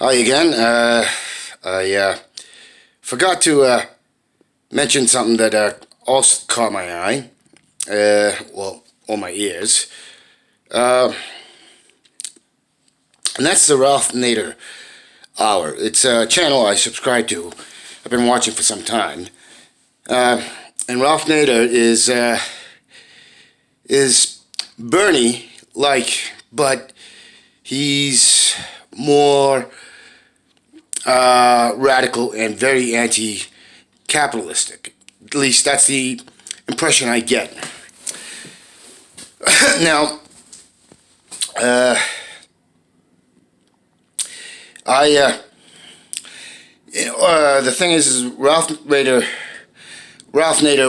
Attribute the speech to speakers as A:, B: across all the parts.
A: Hi again. I forgot to mention something that also caught my eye, or my ears, and that's the Ralph Nader Hour. It's a channel I subscribe to. I've been watching for some time, and Ralph Nader is Bernie-like, but he's more radical and very anti-capitalistic. At least that's the impression I get. Now, the thing is Ralph Nader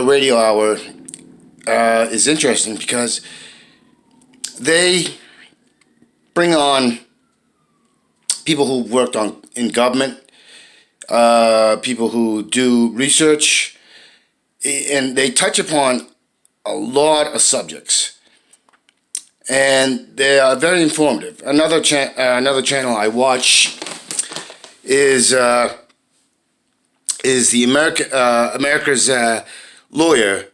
A: Radio Hour is interesting because they bring on people who worked in government, people who do research, and they touch upon a lot of subjects, and they are very informative. Another channel I watch is the America's Lawyer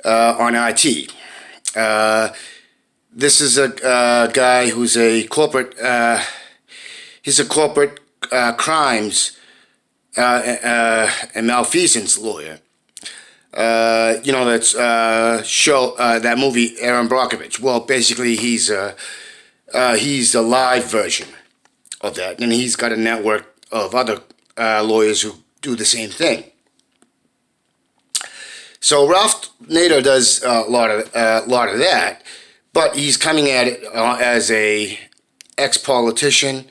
A: on IT. This is a guy who's a corporate. He's a corporate crimes and malfeasance lawyer. That's that movie Aaron Brockovich. Well, basically he's the live version of that, and he's got a network of other lawyers who do the same thing. So Ralph Nader does a lot of that, but he's coming at it as a ex-politician.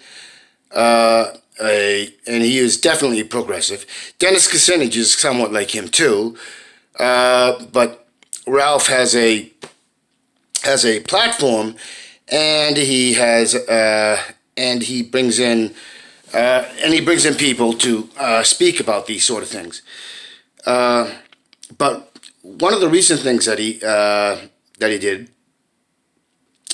A: And he is definitely progressive. Dennis Kucinich is somewhat like him too, but Ralph has a platform, and he brings in people to speak about these sort of things. But one of the recent things that he did,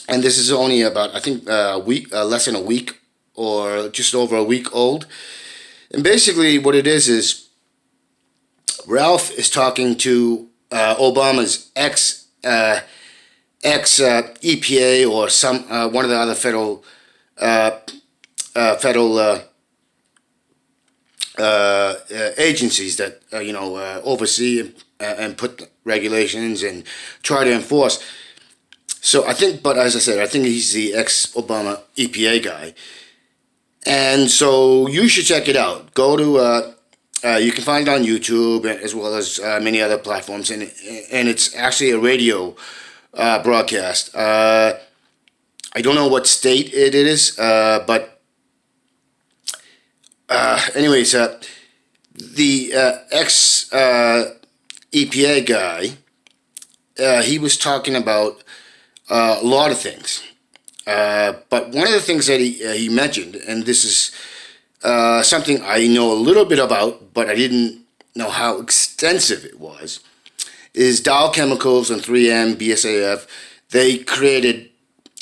A: and this is only about less than a week or just over a week old, and basically what it is Ralph is talking to Obama's ex EPA or some one of the other federal agencies that oversee and put regulations and try to enforce. So but as I said, I think he's the ex-Obama EPA guy. And so you should check it out. Go to, you can find it on YouTube as well as many other platforms. And it's actually a radio broadcast. I don't know what state it is, but anyways, the ex-EPA guy, he was talking about a lot of things. But one of the things that he mentioned, and this is something I know a little bit about, but I didn't know how extensive it was, is Dow Chemicals and 3M, BASF. They created,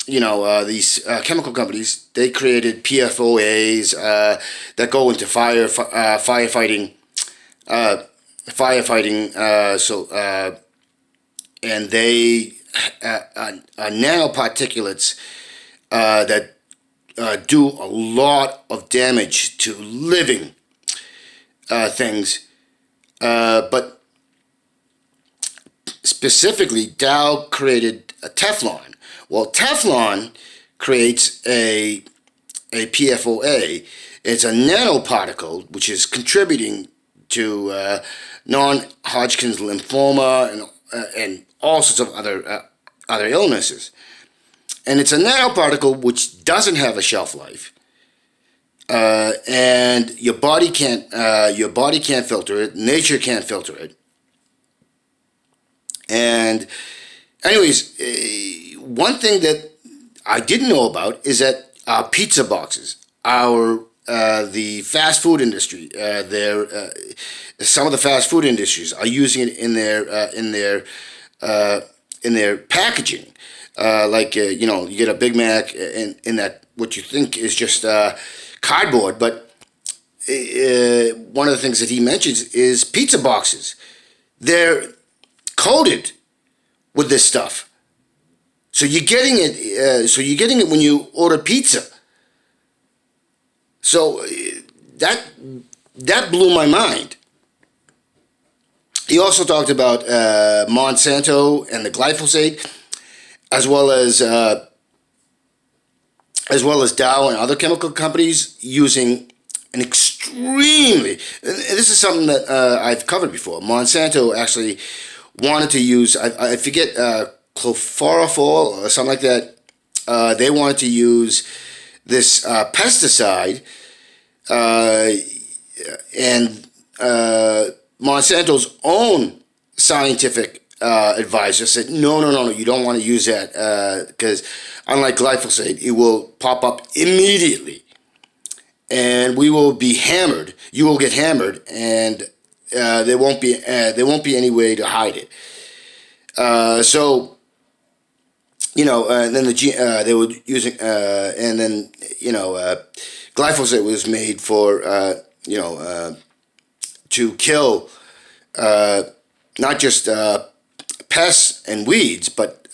A: these chemical companies. They created PFOAs that go into firefighting. And they nanoparticulates that do a lot of damage to living things, but specifically Dow created a Teflon. Well, Teflon creates a PFOA. It's a nanoparticle which is contributing to non-Hodgkin's lymphoma and all sorts of other illnesses. And it's a nanoparticle which doesn't have a shelf life, and your body can't filter it. Nature can't filter it. And anyways, one thing that I didn't know about is that our pizza boxes, the fast food industry, some of the fast food industries are using it in their packaging. You get a Big Mac in that what you think is just cardboard, but one of the things that he mentions is pizza boxes. They're coated with this stuff. So you're getting it. So you're getting it when you order pizza. So that blew my mind. He also talked about Monsanto and the glyphosate, as well as Dow and other chemical companies using an extremely. This is something that I've covered before. Monsanto actually wanted to use. I forget chloroforol or something like that. They wanted to use this pesticide, and Monsanto's own scientific advisor said, no, you don't want to use that because unlike glyphosate, it will pop up immediately, and we will be hammered. You will get hammered, and there won't be any way to hide it. So. And then they were using, and then glyphosate was made for to kill not just pests and weeds, but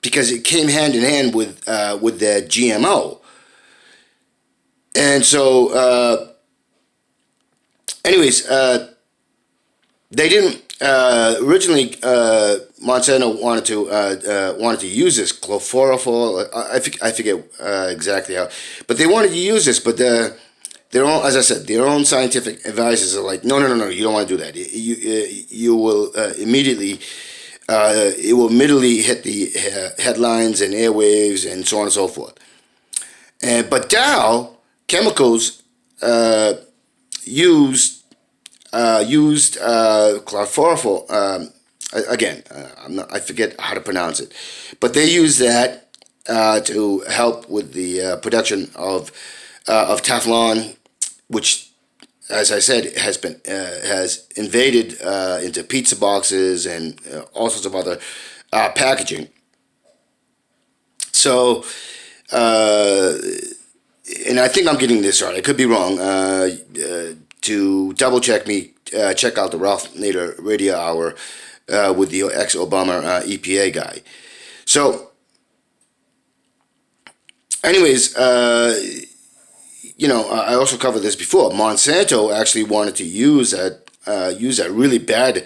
A: because it came hand in hand with the GMO, and so anyways, they didn't. Originally, Monsanto wanted to use this chloroforol. I forget exactly how, but they wanted to use this. But their own, as I said, their own scientific advisors are like, no, you don't want to do that. You will immediately. It will immediately hit the headlines and airwaves and so on and so forth. But Dow Chemicals used chloroforol. Again, I forget how to pronounce it, but they use that to help with the production of Teflon, which, as I said, has invaded into pizza boxes and all sorts of other packaging. So, and I think I'm getting this right. I could be wrong. To double check me, check out the Ralph Nader Radio Hour with the ex-Obama EPA guy. So, anyways, I also covered this before. Monsanto actually wanted to use that really bad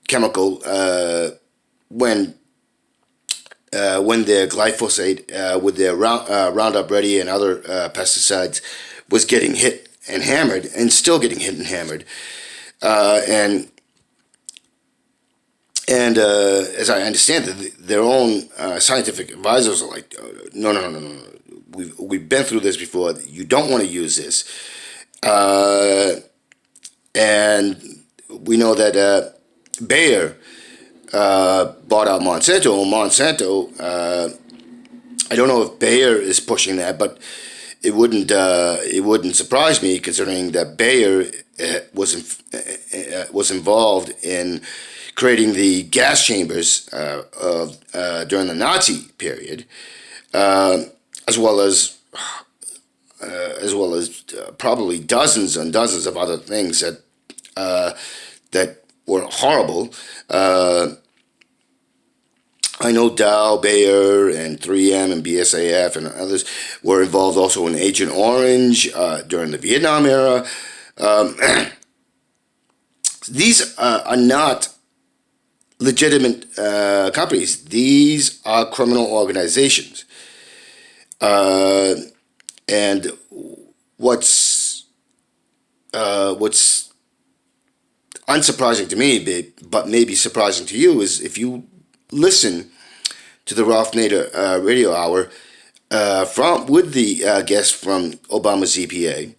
A: chemical when their glyphosate with their Roundup Ready and other pesticides was getting hit and hammered, and still getting hit and hammered, and as I understand it, their own scientific advisors are like, no. We've been through this before. You don't want to use this, and we know that Bayer bought out Monsanto. Monsanto, I don't know if Bayer is pushing that, but it wouldn't surprise me, considering that Bayer was involved in creating the gas chambers during the Nazi period, as well as probably dozens and dozens of other things that were horrible. I know Dow, Bayer, and 3M and BASF and others were involved also in Agent Orange during the Vietnam era. These are not legitimate companies. These are criminal organizations. And what's unsurprising to me, but maybe surprising to you, is if you listen to the Ralph Nader Radio Hour with the guest from Obama's EPA,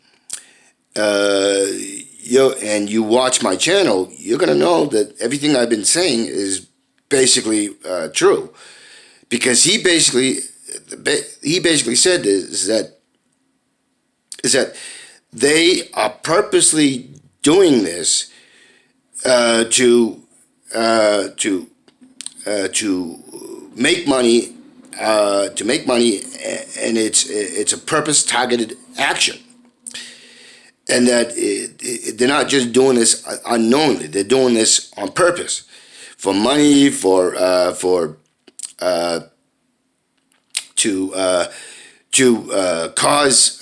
A: and you watch my channel, you're going to know that everything I've been saying is basically true, because he basically said is that they are purposely doing this to make money, and it's a purpose targeted action, and that they're not just doing this unknowingly; they're doing this on purpose, for money, for to cause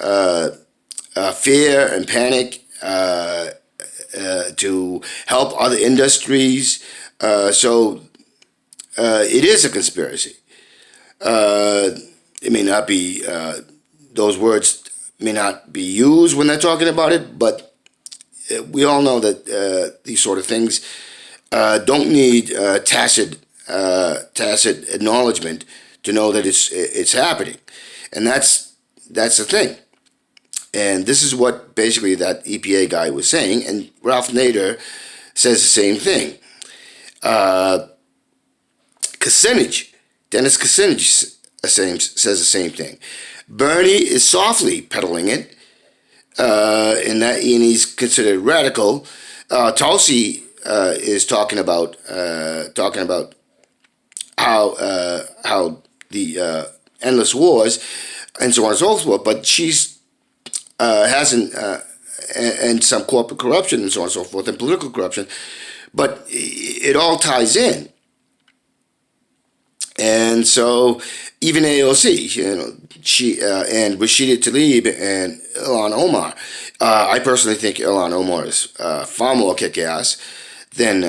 A: fear and panic, to help other industries. So it is a conspiracy. It may not be, those words may not be used when they're talking about it, but we all know that these sort of things don't need tacit acknowledgement to know that it's happening, and that's the thing. And this is what basically that EPA guy was saying, and Ralph Nader says the same thing. Dennis Kucinich says the same thing. Bernie is softly peddling it, and he's considered radical. Tulsi is talking about how the endless wars and so on and so forth, but she's hasn't and some corporate corruption and so on and so forth, and political corruption, but it all ties in. And so even AOC, she and Rashida Tlaib and Ilhan Omar. I personally think Ilhan Omar is far more kick-ass than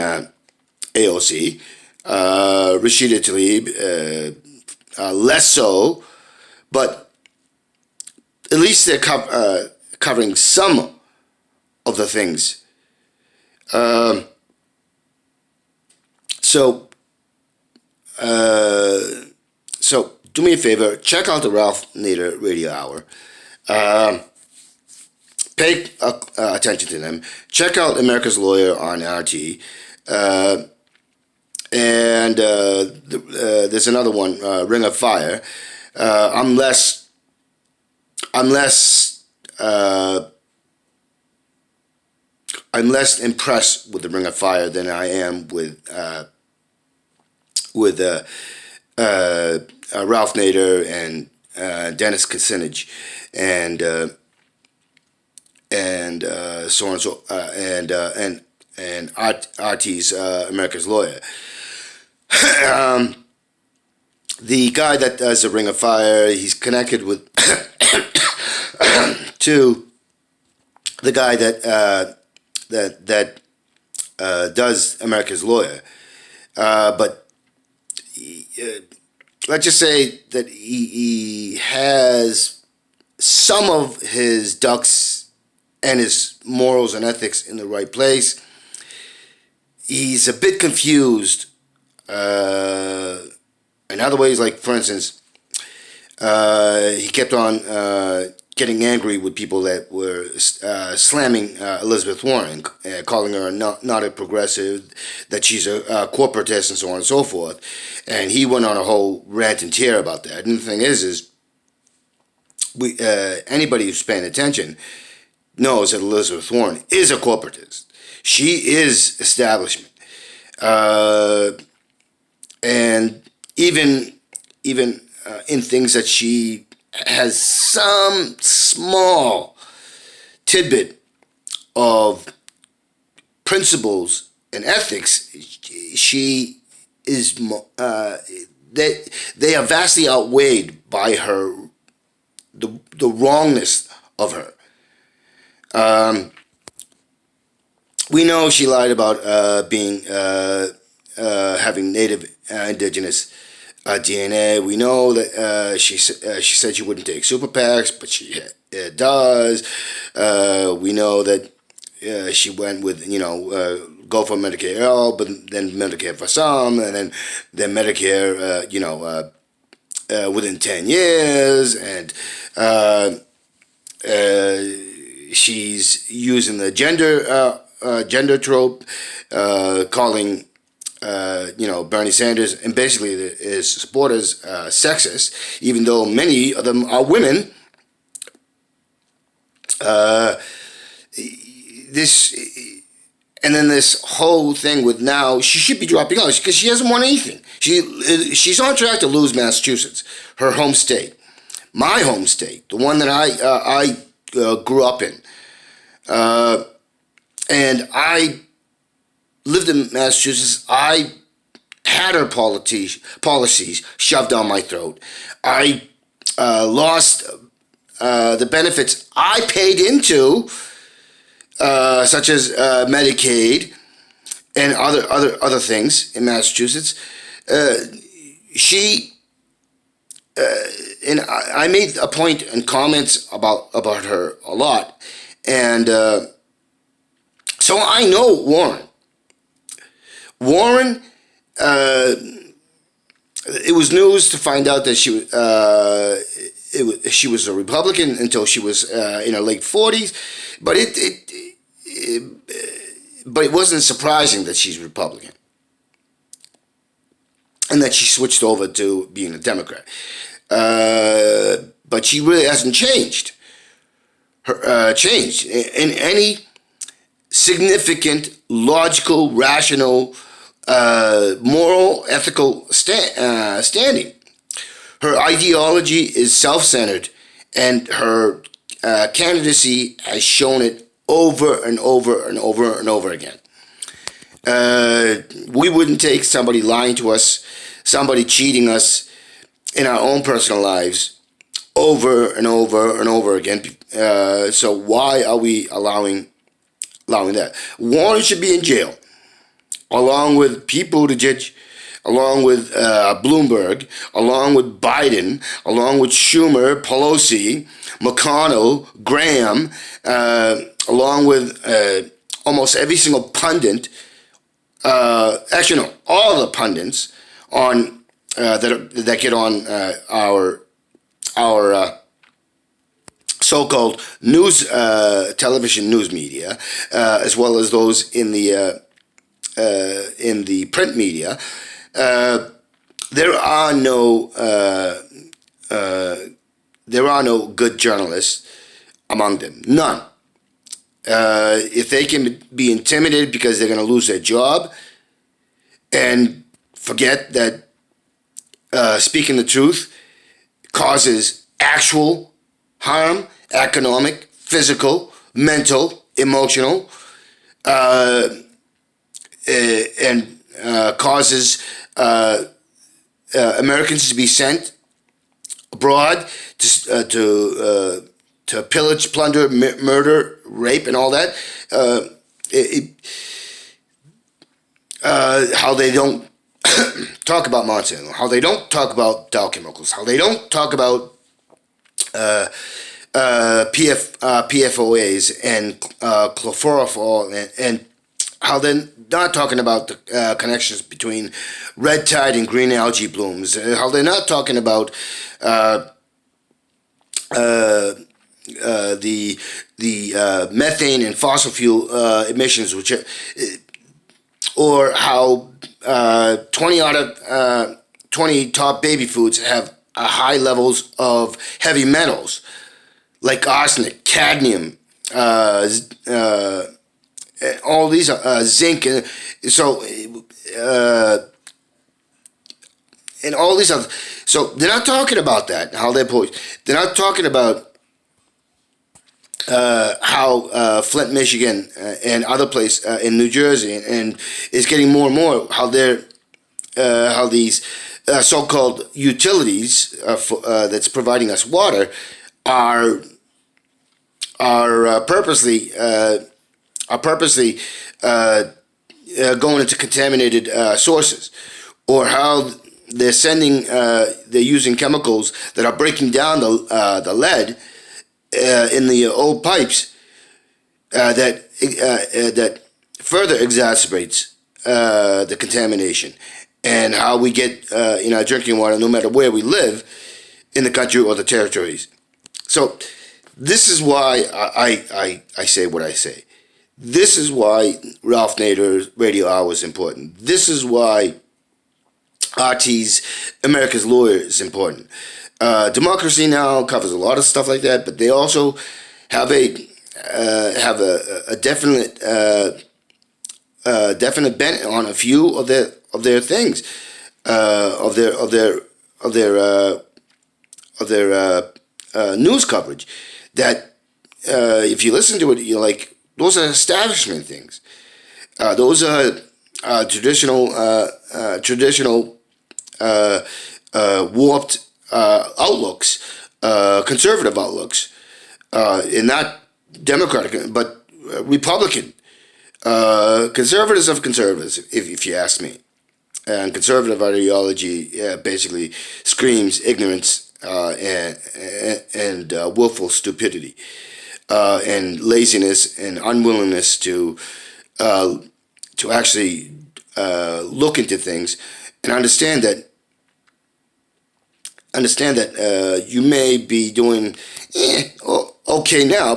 A: AOC. Rashida Tlaib, less so, but at least they're covering some of the things. So do me a favor, check out the Ralph Nader Radio Hour. Pay attention to them. Check out America's Lawyer on RT. And there's another one, Ring of Fire. I'm less impressed with the Ring of Fire than I am with Ralph Nader and Dennis Kucinich and so on and RT's America's Lawyer. The guy that does the Ring of Fire, he's connected with to the guy that does America's Lawyer, but let's just say that he has some of his ducks and his morals and ethics in the right place. He's a bit confused in other ways, like, for instance, he kept on getting angry with people that were slamming Elizabeth Warren, calling her not a progressive, that she's a corporatist and so on and so forth. And he went on a whole rant and tear about that. And the thing is anybody who's paying attention knows that Elizabeth Warren is a corporatist. She is establishment. And even in things that she has some small tidbit of principles and ethics, she is they are vastly outweighed by the wrongness of her. We know she lied about having native indigenous DNA. We know that she said she wouldn't take super PACs, but she does. We know that she went with go for Medicare all, but then Medicare for some, and then Medicare within 10 years, and she's using the gender trope, calling Bernie Sanders and basically his supporters sexist, even though many of them are women. And then this whole thing with now, she should be dropping out because she hasn't won anything. She's on track to lose Massachusetts, her home state, my home state, the one that I grew up in, and I lived in Massachusetts. I had her policies shoved down my throat. I lost the benefits I paid into, such as Medicaid and other things in Massachusetts. She and I made a point and comments about her a lot, and so I know Warren. Warren. It was news to find out that she was a Republican until she was in her late 40s, but but it wasn't surprising that she's Republican and that she switched over to being a Democrat. But she really hasn't changed in any significant, logical, rational, moral, ethical standing. Her ideology is self-centered, and her candidacy has shown it over and over and over and over again. We wouldn't take somebody lying to us, somebody cheating us in our own personal lives over and over and over again. So why are we allowing that? Warren should be in jail, along with Pete Buttigieg, along with Bloomberg, along with Biden, along with Schumer, Pelosi, McConnell, Graham, along with almost every single pundit. Actually, no, all the pundits on that get on our so-called news, television news media, as well as those in the print media. There are no good journalists among them. None. If they can be intimidated because they're going to lose their job, and forget that speaking the truth causes actual harm, economic, physical, mental, emotional, and causes Americans to be sent abroad to pillage, plunder, murder, rape, and all that. How they don't talk about Monsanto, how they don't talk about Dow Chemicals, how they don't talk about PFOAs and chloroform, and how they're not talking about the connections between red tide and green algae blooms, how they're not talking about the methane and fossil fuel emissions, which are, or how 20 out of 20 top baby foods have high levels of heavy metals like arsenic, cadmium, all these zinc, and so and all these other. So they're not talking about that. How they're poisoned. They're not talking about how Flint, Michigan, and other places in New Jersey, and is getting more and more how they're how these so-called utilities that's providing us water are purposely going into contaminated sources, or how they're sending they're using chemicals that are breaking down the lead in the old pipes that further exacerbates the contamination, and how we get in our drinking water, no matter where we live in the country or the territories. So this is why I say what I say. This is why Ralph Nader's Radio Hour is important. This is why RT's America's Lawyer is important. Democracy Now! Covers a lot of stuff like that, but they also have a definite definite bent on a few of their things, of their news coverage. That if you listen to it, you're like, those are establishment things. Those are traditional warped outlooks, conservative outlooks, and not Democratic, but Republican. Conservatives of conservatives, if you ask me. And conservative ideology basically screams ignorance and willful stupidity and laziness and unwillingness to actually look into things and understand that you may be doing okay now,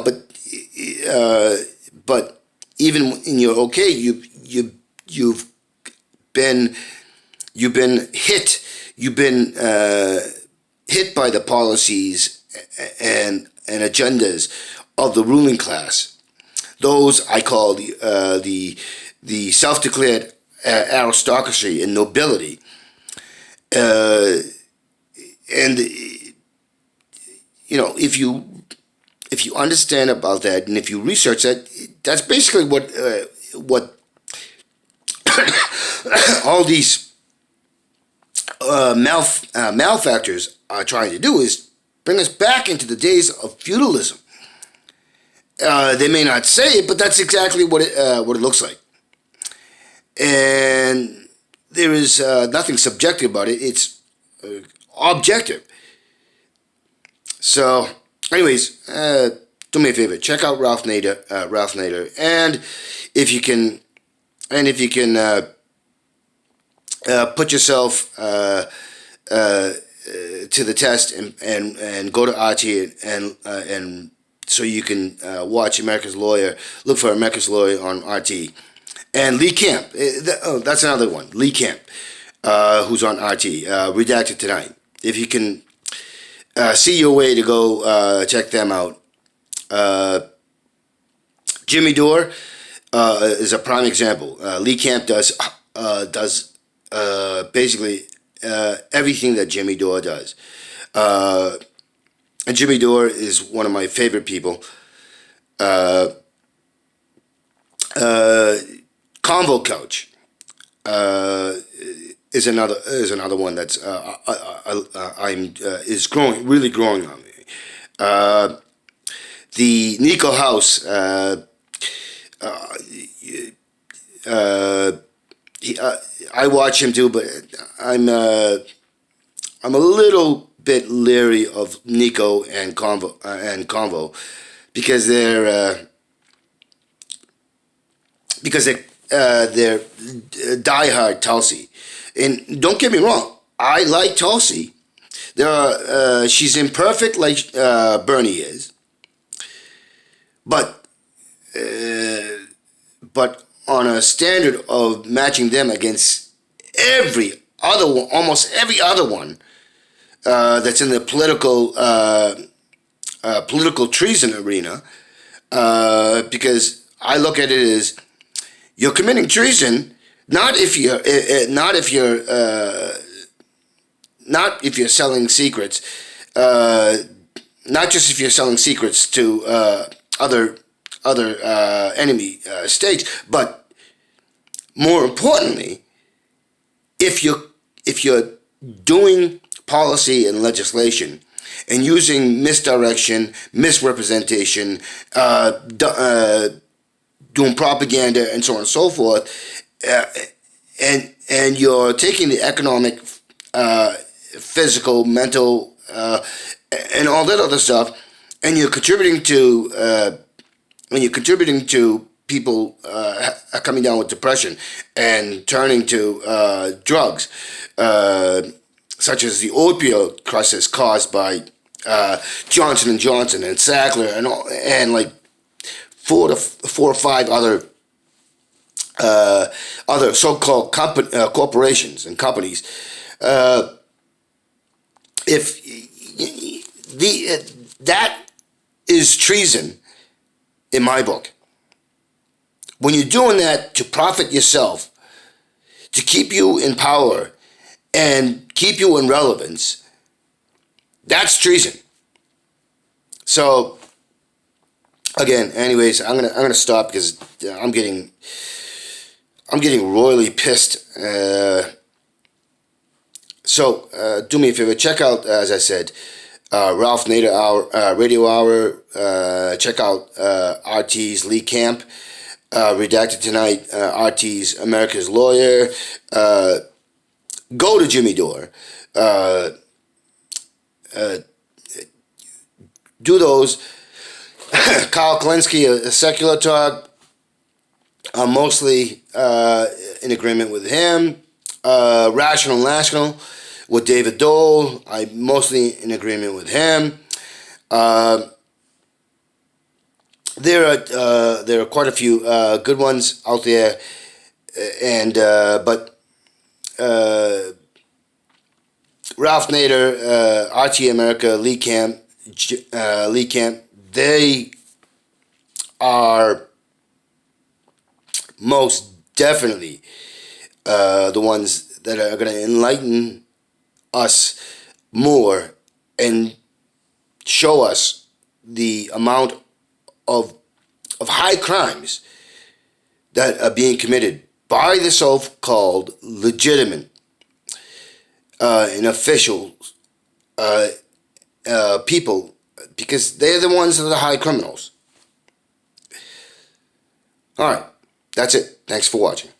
A: but even in your okay, you've been hit. You've been hit by the policies and agendas of the ruling class. Those I call the self-declared aristocracy and nobility. And if you understand about that, and if you research that, that's basically what all these malefactors are trying to do, is bring us back into the days of feudalism. They may not say it, but that's exactly what it looks like. And there is nothing subjective about it. It's objective. So, anyways, do me a favor. Check out Ralph Nader, and if you can, put yourself to the test and go to RT and so you can watch America's Lawyer. Look for America's Lawyer on RT. And Lee Camp. That's another one. Lee Camp, who's on RT. Redacted Tonight. If you can see your way to go check them out. Jimmy Dore is a prime example. Lee Camp does basically everything that Jimmy Dore does. And Jimmy Dore is one of my favorite people. Convo Couch is another one that's is really growing on me. The Nico House. I watch him too, but I'm a little bit leery of Nico and Convo because they're diehard Tulsi. And don't get me wrong, I like Tulsi. She's imperfect like Bernie is, but on a standard of matching them against almost every other one that's in the political treason arena, because I look at it as you're committing treason not if you're selling secrets, not just if you're selling secrets to other enemy states, but more importantly, if you're doing policy and legislation and using misdirection, misrepresentation, doing propaganda, and so on and so forth, and you're taking the economic, physical, mental, and all that other stuff, and you're contributing to people coming down with depression and turning to drugs, such as the opioid crisis caused by Johnson and Johnson and Sackler and like four or five other so-called corporations and companies. If that is treason in my book. When you're doing that to profit yourself, to keep you in power and keep you in relevance, that's treason. So, again, anyways, I'm gonna stop because I'm getting royally pissed. So do me a favor, check out, as I said, Ralph Nader Hour, Radio Hour. Check out RT's Lee Camp, Redacted Tonight, RT's America's Lawyer. Go to Jimmy Dore. Do those. Kyle Klinsky, a secular talk. I'm mostly in agreement with him. Rational National with David Dole. I'm mostly in agreement with him. There are quite a few good ones out there, and but Ralph Nader, RT America, Lee Camp, they are most definitely the ones that are going to enlighten us more and show us the amount of high crimes that are being committed by the so-called legitimate and official people, because they're the ones that are the high criminals. All right, that's it. Thanks for watching.